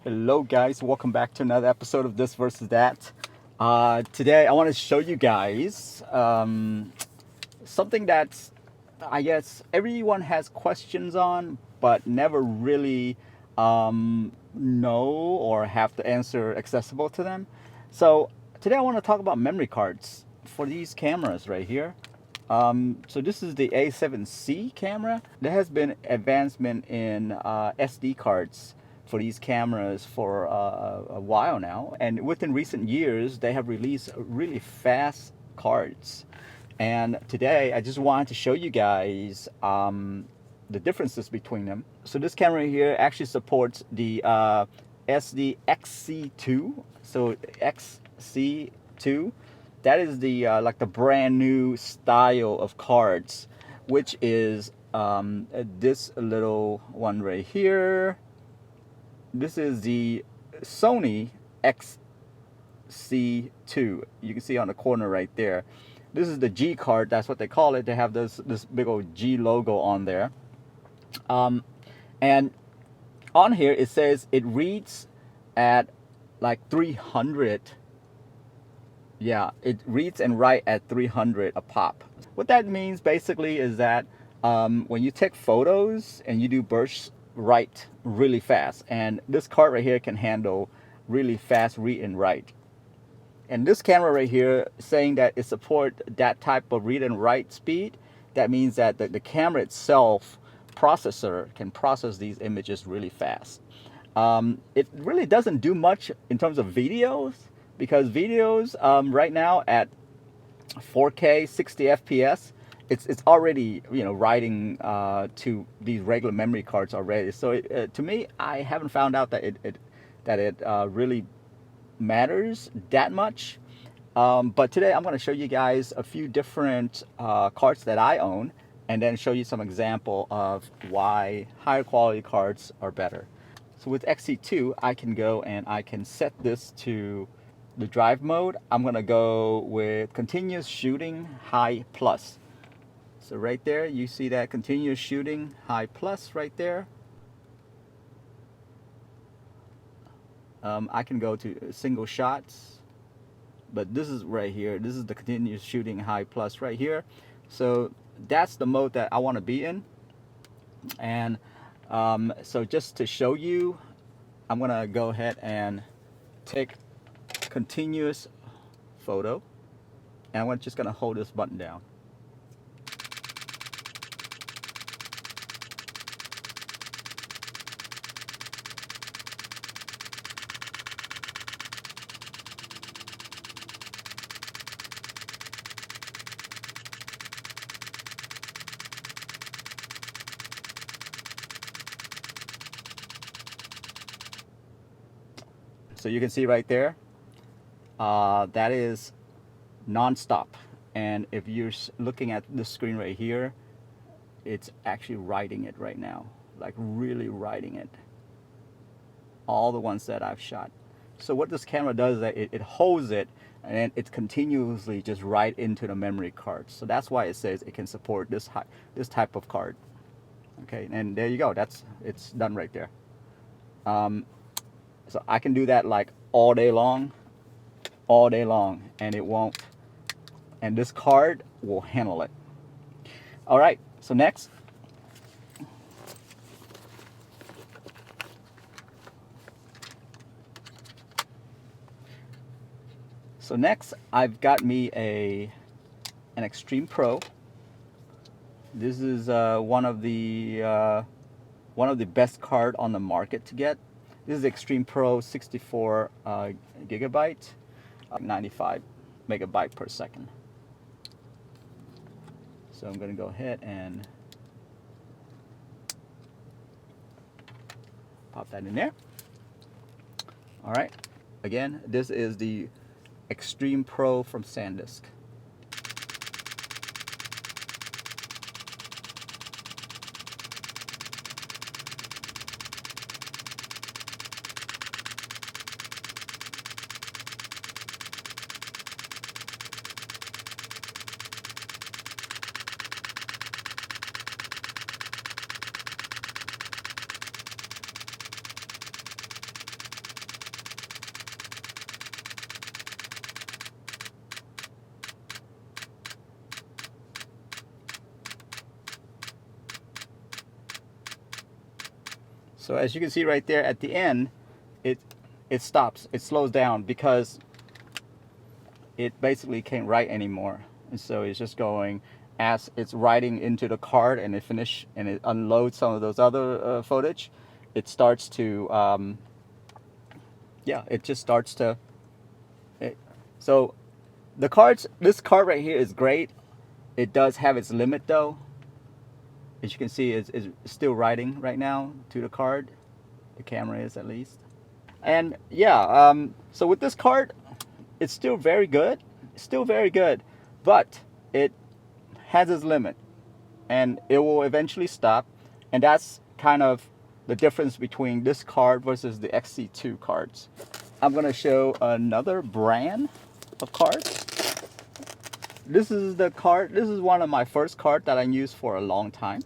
Hello guys, welcome back to another episode of This versus That. Today I want to show you guys something that's, I guess, everyone has questions on, but never really know or have the answer accessible to them. So today I want to talk about memory cards for these cameras right here. So this is the A7C camera. There has been advancement in SD cards for these cameras for a while now, and within recent years they have released really fast cards. And today I just wanted to show you guys the differences between them. So this camera here actually supports the SD XC2. So XC2, that is the like the brand new style of cards, which is this little one right here. This is the Sony XC2. You can see on the corner right there. This is the G card. That's what they call it. They have this big old G logo on there. And on here it says it reads at like 300. Yeah, it reads and write at 300 a pop. What that means basically is that when you take photos and you do burst write really fast, and this card right here can handle really fast read and write. And this camera right here saying that it supports that type of read and write speed, that means that the camera itself processor can process these images really fast. It really doesn't do much in terms of videos, because videos right now at 4K 60 FPS, it's already writing to these regular memory cards already. So to me, I haven't found out that it really matters that much. But today I'm going to show you guys a few different cards that I own, and then show you some example of why higher quality cards are better. So with XC2, I can go and I can set this to the drive mode. I'm going to go with continuous shooting high plus. So right there, you see that continuous shooting high plus right there. I can go to single shots, but this is right here. This is the continuous shooting high plus right here. So that's the mode that I want to be in. And so just to show you, I'm gonna go ahead and take continuous photo, and I'm just gonna hold this button down. So you can see right there, that is non-stop. And if you're looking at the screen right here, it's actually writing it right now, like really writing it, all the ones that I've shot. So what this camera does is that it holds it, and then it continuously just write into the memory card. So that's why it says it can support this type of card. Okay, and there you go. It's done right there. So I can do that like all day long, and it won't. And this card will handle it. All right. So next, I've got me an Extreme Pro. This is one of the best card on the market to get. This is Extreme Pro 64 gigabyte, 95 megabyte per second. So I'm going to go ahead and pop that in there. All right. Again, this is the Extreme Pro from Sandisk. So as you can see right there at the end, it stops, it slows down because it basically can't write anymore. And so it's just going as it's writing into the card, and it unloads some of those other footage. It starts to yeah, it just starts to so this card right here is great. It does have its limit though. As you can see, it's still writing right now to the card. The camera is, at least. And yeah, so with this card, it's still very good. Still very good. But it has its limit. And it will eventually stop. And that's kind of the difference between this card versus the XC2 cards. I'm going to show another brand of cards. This is the card. This is one of my first cards that I used for a long time.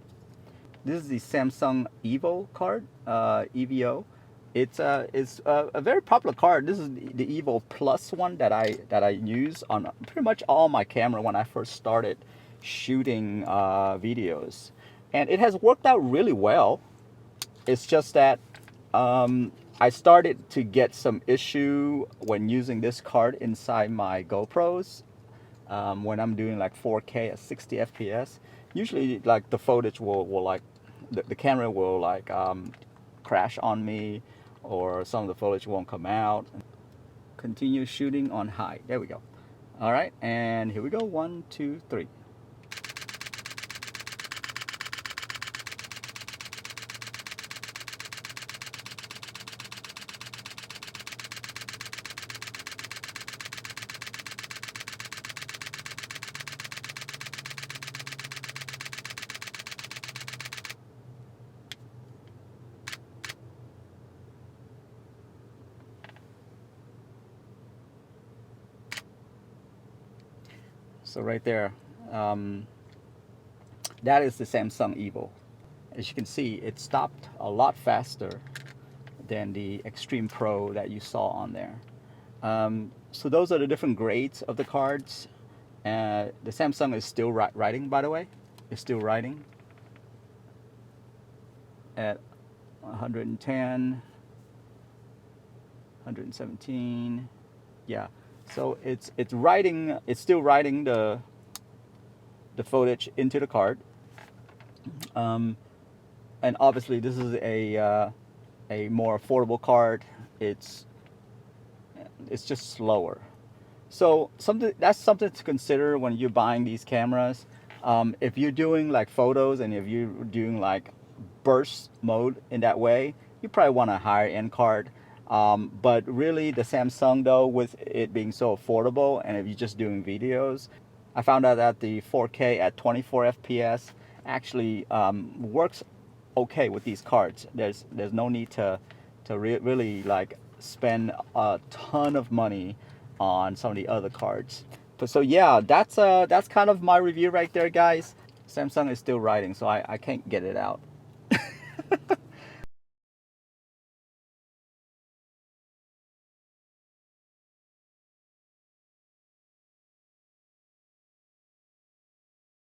This is the Samsung Evo card, EVO. It's a very popular card. This is the Evo Plus one that I use on pretty much all my camera when I first started shooting videos, and it has worked out really well. It's just that I started to get some issue when using this card inside my GoPros. When I'm doing like 4K at 60 FPS, usually like the footage will like the camera will like crash on me, or some of the footage won't come out. Continue shooting on high. There we go. All right, and here we go. 1, 2, 3. So right there, that is the Samsung Evo. As you can see, it stopped a lot faster than the Extreme Pro that you saw on there. So those are the different grades of the cards. The Samsung is still writing, by the way. It's still writing at 110, 117. Yeah. So it's writing. It's still writing the footage into the card. And obviously, this is a more affordable card. It's just slower. So that's something to consider when you're buying these cameras. If you're doing like photos, and if you're doing like burst mode in that way, you probably want a higher end card. But really, the Samsung though, with it being so affordable, and if you're just doing videos, I found out that the 4K at 24 FPS actually works okay with these cards. There's no need to really like spend a ton of money on some of the other cards. But so yeah, that's kind of my review right there, guys. Samsung is still writing, so I can't get it out.